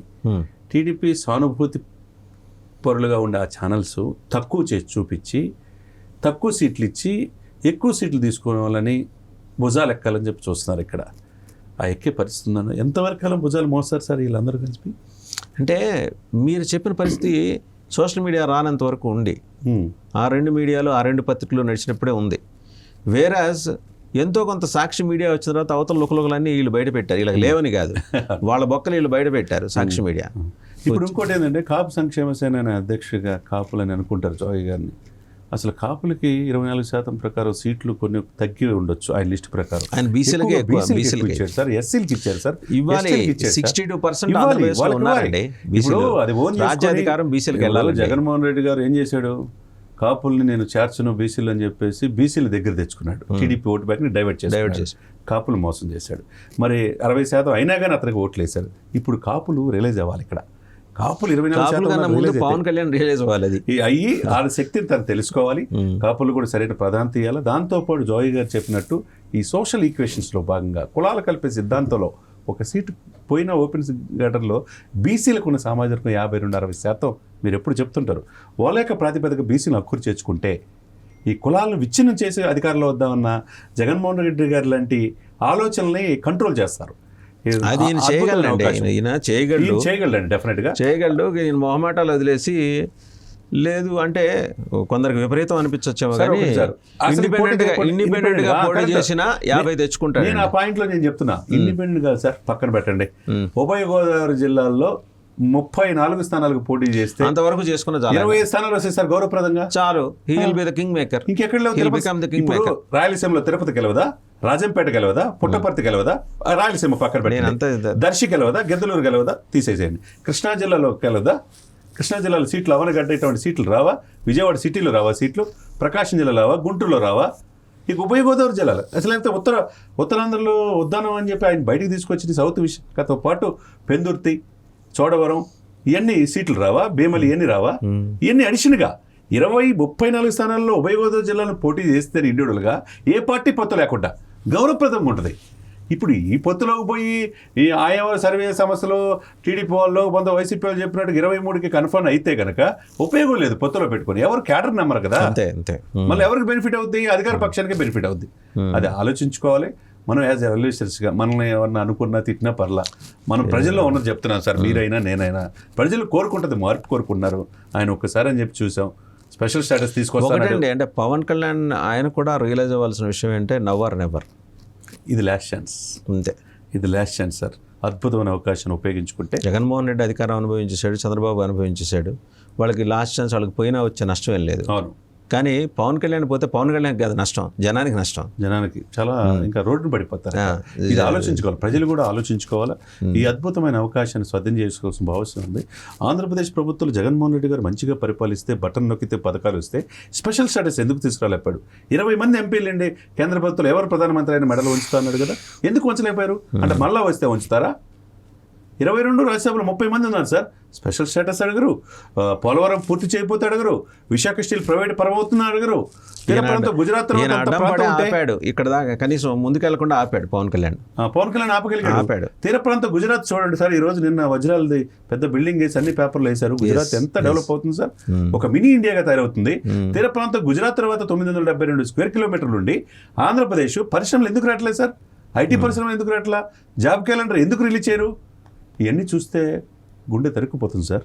టీడీపీ సానుభూతి పరులుగా ఉండే ఆ ఛానల్స్ తక్కువ చేసి చూపించి తక్కువ సీట్లు ఇచ్చి ఎక్కువ సీట్లు తీసుకునే వాళ్ళని భుజాలు ఎక్కాలని చెప్పి చూస్తున్నారు. ఇక్కడ ఆ ఎక్కే పరిస్థితి ఉందన్న ఎంతవరకు కాలం భుజాలు మోస్తారు సార్ వీళ్ళందరూ కలిపి? అంటే మీరు చెప్పిన పరిస్థితి సోషల్ మీడియా రానంత వరకు ఉండి ఆ రెండు మీడియాలు ఆ రెండు పత్రికలు నడిచినప్పుడే ఉంది. వేరాజ్ ఎంతో కొంత సాక్షి మీడియా వచ్చిన తర్వాత అవతల లుకలుకలన్నీ వీళ్ళు బయట పెట్టారు. వీళ్ళకి లేవని కాదు, వాళ్ళ బొక్కలు వీళ్ళు బయట పెట్టారు సాక్షి మీడియా. ఇప్పుడు ఇంకోటి ఏంటంటే కాపు సంక్షేమ సేన అధ్యక్షుడిగా కాపులని అనుకుంటారు జోగయ్య గారిని. అసలు కాపులకి 24% ప్రకారం సీట్లు కొన్ని తగ్గి ఉండొచ్చు ఆయన లిస్ట్ ప్రకారం. ఆయన బీసీలకి ఇచ్చారు సార్, ఎస్సీలకి ఇచ్చారు సార్. ఇవ్వాలి 62% ఉన్నారండి. అది ఓన్ రాజ్యాధికారం బీసీలకి వెళ్ళాలి. జగన్మోహన్ రెడ్డి గారు ఏం చేశాడు, కాపుల్ని నేను చేర్చను బీసీలు అని చెప్పేసి బీసీల దగ్గర తెచ్చుకున్నాడు. టీడీపీ ఓటు బ్యాంక్ని డైవర్ట్ చేసి కాపులు మోసం చేశాడు. మరి 60% అయినా కానీ అతనికి ఓట్లు వేశాడు. ఇప్పుడు కాపులు రిలైజ్ అవ్వాలి. ఇక్కడ కాపులు 24% పవన్ కళ్యాణ్ రిలైజ్ అవ్వాలి. అయ్యి వాళ్ళ శక్తిని తను తెలుసుకోవాలి. కాపులు కూడా సరైన ప్రాధాన్యత ఇవ్వాలి. దాంతోపాటు జోయ్ గారు చెప్పినట్టు ఈ సోషల్ ఈక్వేషన్స్లో భాగంగా కులాలు కలిపే సిద్ధాంతంలో ఒక సీటు పోయిన ఓపెన్ గటర్లో బీసీలకు ఉన్న సామాజిక 52-60% మీరు ఎప్పుడు చెప్తుంటారు. వాళ్ళ యొక్క ప్రాతిపదిక బీసీలు హక్కురు చేర్చుకుంటే ఈ కులాలను విచ్ఛిన్నం చేసే అధికారంలో వద్దామన్న జగన్మోహన్ రెడ్డి గారు లాంటి ఆలోచనల్ని కంట్రోల్ చేస్తారు. అది ఈయన చేయగలండి, ఈయన చేయగలండి, డెఫినెట్గా చేయగలడు. ఈయన మొహమాటాలు వదిలేసి లేదు అంటే కొందరికి విపరీతం అనిపించొచ్చేమో కానీ ఇండిపెండెంట్ గా పోటీ చేసిన 50 తెచ్చుకుంటాడు. నేను ఆ పాయింట్ లో నేను చెప్తున్నా, ఇండిపెండెంట్ గా సార్ పక్కన పెట్టండి. ఉభయ గోదావరి జిల్లాల్లో 34 స్థానాలకు పోటీ చేస్తే అంతవరకు చేసుకున్న 25 స్థానాలు వస్తాయి సార్ గౌరవప్రదంగా చాలు. He will be the king maker. ఇంకెక్కడ రాయలసీమలో తిరుపతి గెలవదా, రాజంపేట గెలవదా, పుట్టపర్తి గెలవదా, రాయలసీమ పక్కన పెట్టండి, దర్శి గెలవదా, గిద్దలూరు గెలవదా, తీసేసేయండి. కృష్ణా జిల్లాలో గెలవదా, కృష్ణా జిల్లాలో సీట్లు అవనగడ్డేటువంటి సీట్లు రావా, విజయవాడ సిటీలో రావా సీట్లు, ప్రకాశం జిల్లాలో రావా, గుంటూరులో రావా, ఇక ఉభయ గోదావరి జిల్లాలు అసలు అయితే ఉత్తరాంధ్రలో ఉద్దానం అని చెప్పి ఆయన బయటికి తీసుకొచ్చి సౌత్ విశాఖతో పాటు పెందుర్తి, చోడవరం ఇవన్నీ సీట్లు రావా, భీమలి ఇవన్నీ రావా, ఇవన్నీ అడిషన్గా 34 స్థానాల్లో ఉభయ గోదావరి జిల్లాలను పోటీ చేస్తే ఇండివిడువల్గా ఏ పార్టీ పొత్తు లేకుండా గౌరవప్రదంగా ఉంటుంది. ఇప్పుడు ఈ పొత్తులోకి పోయి ఈ ఆయా సర్వే సమస్యలు టీడీపీ వాళ్ళు కొంత వైసీపీ వాళ్ళు చెప్పినట్టు 23కి కన్ఫర్మ్ అయితే కనుక ఉపయోగం లేదు పొత్తులో పెట్టుకొని. ఎవరు క్యాడర్ నమ్మరు కదా, మళ్ళీ ఎవరికి బెనిఫిట్ అవుద్ది? అధికార పక్షానికే బెనిఫిట్ అవుద్ది. అది ఆలోచించుకోవాలి. మనం యాజ్ ఎల్యూసర్స్గా మనల్ని ఏమన్నా అనుకున్నా తిట్టినా పర్లా, మనం ప్రజల్లో ఉన్నది చెప్తున్నాం సార్, మీరైనా నేనైనా. ప్రజలు కోరుకుంటుంది, మార్పు కోరుకున్నారు. ఆయన ఒక్కసారి అని చెప్పి చూసాం, స్పెషల్ స్టేటస్ తీసుకొస్తానండి. అంటే పవన్ కళ్యాణ్ ఆయన కూడా రియలైజ్ అవ్వాల్సిన విషయం ఏంటంటే నవ్ ఆర్ నెవర్. ఇది లాస్ట్ ఛాన్స్, అంతే. ఇది లాస్ట్ ఛాన్స్ సార్. అద్భుతమైన అవకాశాన్ని ఉపయోగించుకుంటే. జగన్మోహన్ రెడ్డి అధికారం అనుభవించేశాడు, చంద్రబాబు అనుభవించేశాడు, వాళ్ళకి లాస్ట్ ఛాన్స్, వాళ్ళకి పోయినా వచ్చే నష్టం ఏం లేదు. అవును, కానీ పవన్ కళ్యాణ్ పోతే పవన్ కళ్యాణ్ కాదు నష్టం, జనానికి నష్టం. జనానికి చాలా ఇంకా రోడ్డును పడిపోతారు. ఇది ఆలోచించుకోవాలి, ప్రజలు కూడా ఆలోచించుకోవాలి. ఈ అద్భుతమైన అవకాశాన్ని స్వాధీనం చేసుకోవాల్సిన అవసరం ఉంది. ఆంధ్రప్రదేశ్ ప్రభుత్వంలో జగన్మోహన్ రెడ్డి గారు మంచిగా పరిపాలిస్తే, బటన్ నొక్కితే పథకాలు వస్తే స్పెషల్ స్టేటస్ ఎందుకు తీసుకురాలేపాడు? 20 మంది ఎంపీలు అండి కేంద్ర ప్రభుత్వంలో, ఎవరు ప్రధానమంత్రి అయిన మెడలు ఉంచుతా అన్నాడు కదా, ఎందుకు ఉంచలేపారు? అంటే మళ్ళా వస్తే ఉంచుతారా? 22 రాజ్యసభలో 30 మంది ఉన్నారు సార్. స్పెషల్ స్టేటస్ అడగరు, పోలవరం పూర్తి చేయకపోతే అడగరు, విశాఖ స్టీల్ ప్రైవేట్ పరమవుతున్నా అడగరు, గుజరాత్ ఆపాడు, ఇక్కడ దాకా కనీసం ముందుకెళ్లకుండా ఆపాడు పవన్ కళ్యాణ్. ఆపగలిగాడు. తీర ప్రాంత గుజరాత్ చూడండి సార్, ఈ రోజు నిన్న వజ్రాలది పెద్ద బిల్డింగ్ వేసి అన్ని పేపర్లు వేశారు. గుజరాత్ ఎంత డెవలప్ అవుతుంది సార్, ఒక మినీ ఇండియాగా తయారవుతుంది. తీర ప్రాంత గుజరాత్ తర్వాత 972 స్క్వేర్ కిలోమీటర్లు ఉండి ఆంధ్రప్రదేశ్ పరిశ్రమలు ఎందుకు రావట్లేదు సార్? ఐటీ పరిశ్రమలు ఎందుకు రావట్లా? జాబ్ క్యాలెండర్ ఎందుకు రిలీజ్ చేయరు? ఇవన్నీ చూస్తే గుండె తరుక్కుపోతుంది సార్.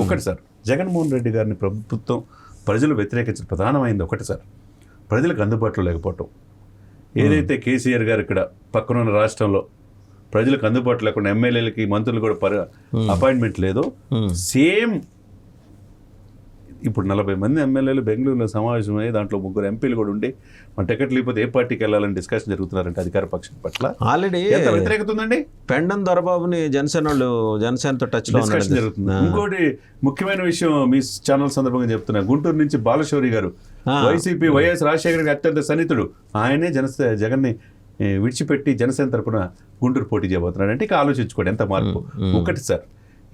ఒకటి సార్, జగన్మోహన్ రెడ్డి గారిని ప్రభుత్వం ప్రజలు వ్యతిరేకించిన ప్రధానమైంది ఒకటి సార్, ప్రజలకు అందుబాటులో లేకపోవటం. ఏదైతే కేసీఆర్ గారు ఇక్కడ పక్కనున్న రాష్ట్రంలో ప్రజలకు అందుబాటులో లేకుండా ఎమ్మెల్యేలకి మంత్రులు కూడా అపాయింట్మెంట్ లేదో, సేమ్ ఇప్పుడు 40 మంది ఎమ్మెల్యేలు బెంగళూరులో సమావేశమై దాంట్లో 3 ఎంపీలు కూడా ఉండి మన టికెట్ లేకపోతే ఏ పార్టీకి వెళ్ళాలని డిస్కషన్ జరుగుతున్నారంటే అధికార పక్షం పట్ల ఆల్రెడీ ఎంత వ్యతిరేకత ఉందండి. పెండం దొరబాబుని జనసేనతో టచ్ లో డిస్కషన్ జరుగుతుంది. ఇంకోటి ముఖ్యమైన విషయం మీ ఛానల్ సందర్భంగా చెప్తున్నా, గుంటూరు నుంచి బాలశౌరి గారు వైసీపీ వైఎస్ రాజశేఖర గారి అత్యంత సన్నిహితుడు, ఆయనే జగన్ని విడిచిపెట్టి జనసేన తరపున గుంటూరు పోటీ చేయబోతున్నాడు. అంటే ఇక ఆలోచించుకోండి ఎంత మార్పు. ఒకటి సార్,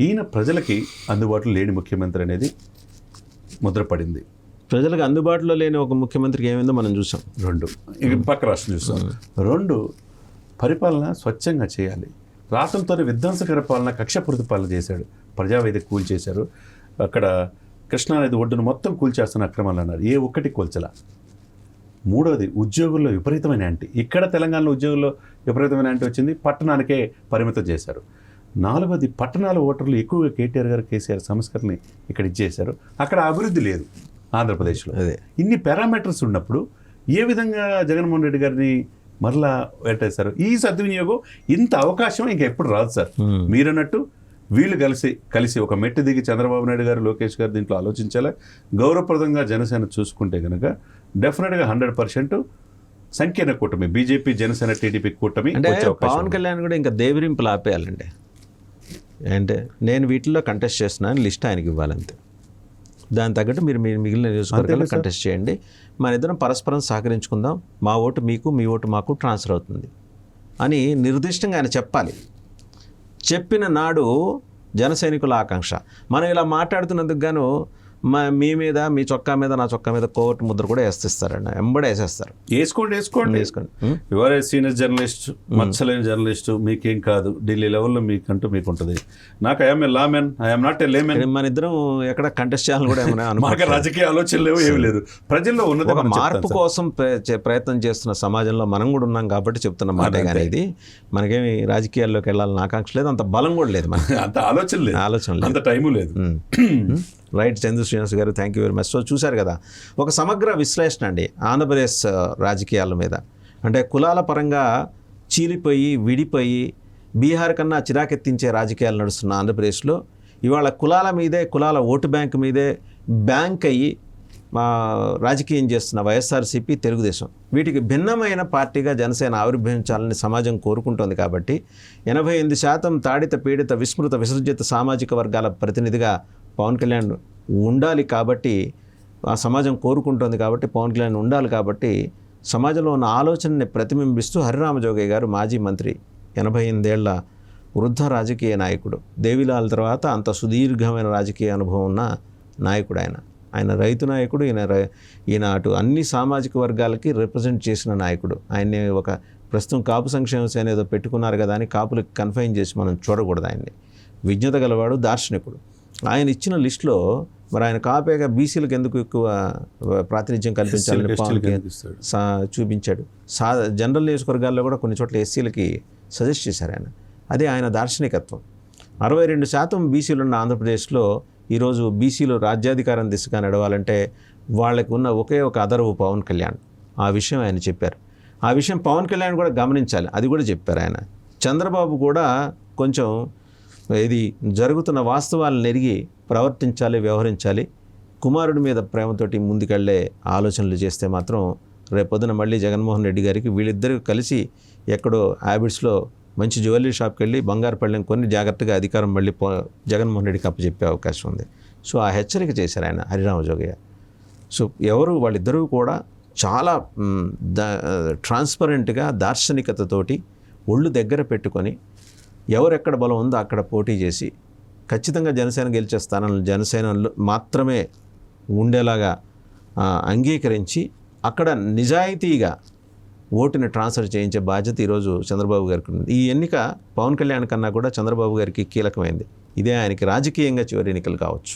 ఈయన ప్రజలకి అందుబాటులో లేని ముఖ్యమంత్రి అనేది ముద్రపడింది. ప్రజలకు అందుబాటులో లేని ఒక ముఖ్యమంత్రికి ఏమైందో మనం చూసాం. 2 పక్క రాష్ట్రం చూసాం. 2 పరిపాలన స్వచ్ఛంగా చేయాలి. రాష్ట్రంతోనే విధ్వంసకర పాలన, కక్షపూరిత పాలన చేశాడు. ప్రజావేదిక కూల్చేశారు. అక్కడ కృష్ణానది ఒడ్డును మొత్తం కూల్చేస్తున్న అక్రమాలు అన్నారు, ఏ ఒక్కటి కూల్చలా. 3వది, ఉద్యోగుల్లో విపరీతమైన యాంటీ. ఇక్కడ తెలంగాణలో ఉద్యోగుల్లో విపరీతమైన యాంటీ వచ్చింది, పట్టణానికే పరిమితం చేశారు. 4వది, పట్టణాల ఓటర్లు ఎక్కువగా కేటీఆర్ గారు కేసీఆర్ సంస్కరణని ఇక్కడ ఇచ్చేశారు. అక్కడ అభివృద్ధి లేదు ఆంధ్రప్రదేశ్లో. ఇన్ని పారామీటర్స్ ఉన్నప్పుడు ఏ విధంగా జగన్మోహన్ రెడ్డి గారిని మరలా వేటేశారు? ఈ సద్వినియోగం, ఇంత అవకాశం ఇంకా ఎప్పుడు రాదు సార్. మీరన్నట్టు వీళ్ళు కలిసి ఒక మెట్టు దిగి చంద్రబాబు నాయుడు గారు, లోకేష్ గారు దీంట్లో ఆలోచించాలి. గౌరవప్రదంగా జనసేన చూసుకుంటే కనుక డెఫినెట్గా 100% సంకీర్ణ కూటమి, బీజేపీ జనసేన టీడీపీ కూటమి. పవన్ కళ్యాణ్ కూడా ఇంకా దేవిరింపులు ఆపేయాలండి. అంటే నేను వీటిల్లో కంటెస్ట్ చేస్తున్నాను, లిస్ట్ ఆయనకి ఇవ్వాలంతే. దాని తగ్గట్టు మీరు మిగిలిన నియోజకవర్గాల్లో కంటెస్ట్ చేయండి, మన ఇద్దరం పరస్పరం సహకరించుకుందాం, మా ఓటు మీకు, మీ ఓటు మాకు ట్రాన్స్ఫర్ అవుతుంది అని నిర్దిష్టంగా ఆయన చెప్పాలి. చెప్పిన నాడు జన సైనికుల ఆకాంక్ష. మనం ఇలా మాట్లాడుతున్నందుకు గాను మీ మీద, మీ చొక్కా మీద, నా చొక్కా మీద కోర్టు ముద్ర కూడా వేస్తారండి, ఎంబడే వేసేస్తారు. వేసుకోండి. ఎవరే సీనియర్ జర్నలిస్ట్, మచ్చలేని జర్నలిస్ట్, మీకేం కాదు, ఢిల్లీ లెవెల్లో మీకంటూ మీకు ఉంటుంది. నాకు I'm a layman, I'm not a layman. మన ఇద్దరం ఎక్కడ కంటెస్ట్ చేయాలని కూడా ఏమైనా రాజకీయ ఆలోచనలు లేవు, ఏమి లేదు. ప్రజల్లో ఉన్నది ఒక మార్పు కోసం ప్రయత్నం చేస్తున్న సమాజంలో మనం కూడా ఉన్నాం కాబట్టి చెప్తున్న మాటే. కానీ ఇది మనకేమి రాజకీయాల్లోకి వెళ్ళాలని ఆకాంక్ష లేదు, అంత బలం కూడా లేదు, మనకి అంత ఆలోచన లేదు, అంత టైము లేదు. రైట్, చంద్ర శ్రీనివాస్ గారు, thank you very much. So చూశారు కదా, ఒక సమగ్ర విశ్లేషణ అండి ఆంధ్రప్రదేశ్ రాజకీయాల మీద. అంటే కులాల పరంగా చీలిపోయి, విడిపోయి, బీహార్ కన్నా చిరాకెత్తించే రాజకీయాలు నడుస్తున్న ఆంధ్రప్రదేశ్లో ఇవాళ కులాల మీదే, కులాల ఓటు బ్యాంక్ మీదే బ్యాంక్ అయ్యి రాజకీయం చేస్తున్న వైఎస్ఆర్సీపీ, తెలుగుదేశం, వీటికి భిన్నమైన పార్టీగా జనసేన ఆవిర్భవించాలని సమాజం కోరుకుంటోంది. కాబట్టి 88% తాడిత పీడిత విస్మృత విసర్జిత సామాజిక వర్గాల ప్రతినిధిగా పవన్ కళ్యాణ్ ఉండాలి. కాబట్టి ఆ సమాజం కోరుకుంటోంది కాబట్టి పవన్ కళ్యాణ్ ఉండాలి. కాబట్టి సమాజంలో ఉన్న ఆలోచనని ప్రతిబింబిస్తూ హరిరామజోగయ్య గారు మాజీ మంత్రి, 88 ఏళ్ల వృద్ధ రాజకీయ నాయకుడు. దేవిలాల్ తర్వాత అంత సుదీర్ఘమైన రాజకీయ అనుభవం ఉన్న నాయకుడు ఆయన రైతు నాయకుడు. ఈయన అటు అన్ని సామాజిక వర్గాలకి రిప్రజెంట్ చేసిన నాయకుడు. ఆయన్ని ప్రస్తుతం కాపు సంక్షేమ సేన ఏదో పెట్టుకున్నారు కదా అని కాపులకు కన్ఫైన్ చేసి మనం చూడకూడదు. ఆయన్ని విజ్ఞత గలవాడు, దార్శనికుడు. ఆయన ఇచ్చిన లిస్టులో మరి ఆయన కాపేగా బీసీలకు ఎందుకు ఎక్కువ ప్రాతినిధ్యం కల్పించాలని చూపించాడు. జనరల్ నియోజకవర్గాల్లో కూడా కొన్ని చోట్ల ఎస్సీలకి సజెస్ట్ చేశారు ఆయన. అదే ఆయన దార్శనికత్వం. 62% బీసీలు ఉన్న ఆంధ్రప్రదేశ్లో ఈరోజు బీసీలు రాజ్యాధికారం దిశగా నడవాలంటే వాళ్ళకి ఉన్న ఒకే ఒక అదరువు పవన్ కళ్యాణ్. ఆ విషయం ఆయన చెప్పారు. ఆ విషయం పవన్ కళ్యాణ్ కూడా గమనించాలి, అది కూడా చెప్పారు ఆయన. చంద్రబాబు కూడా కొంచెం ఇది జరుగుతున్న వాస్తవాలను ఎరిగి ప్రవర్తించాలి, వ్యవహరించాలి. కుమారుడి మీద ప్రేమతోటి ముందుకెళ్లే ఆలోచనలు చేస్తే మాత్రం రేపొద్దున మళ్ళీ జగన్మోహన్ రెడ్డి గారికి వీళ్ళిద్దరూ కలిసి ఎక్కడో హ్యాబిట్స్లో మంచి జ్యువెలరీ షాప్కి వెళ్ళి బంగారు పళ్ళెం కొన్ని జాగ్రత్తగా అధికారం మళ్ళీ జగన్మోహన్ రెడ్డికి అప్పచెప్పే అవకాశం ఉంది. సో ఆ హెచ్చరిక చేశారు ఆయన హరిరామజోగయ్య. సో వాళ్ళిద్దరూ కూడా చాలా ట్రాన్స్పరెంట్గా దార్శనికతతోటి ఒళ్ళు దగ్గర పెట్టుకొని ఎవరెక్కడ బలం ఉందో అక్కడ పోటీ చేసి ఖచ్చితంగా జనసేన గెలిచే స్థానాలను జనసేనలో మాత్రమే ఉండేలాగా అంగీకరించి అక్కడ నిజాయితీగా ఓటుని ట్రాన్స్ఫర్ చేయించే బాధ్యత ఈరోజు చంద్రబాబు గారికి ఉంది. ఈ ఎన్నిక పవన్ కళ్యాణ్ కన్నా కూడా చంద్రబాబు గారికి కీలకమైంది. ఇదే ఆయనకి రాజకీయంగా చివరి ఎన్నికలు కావచ్చు.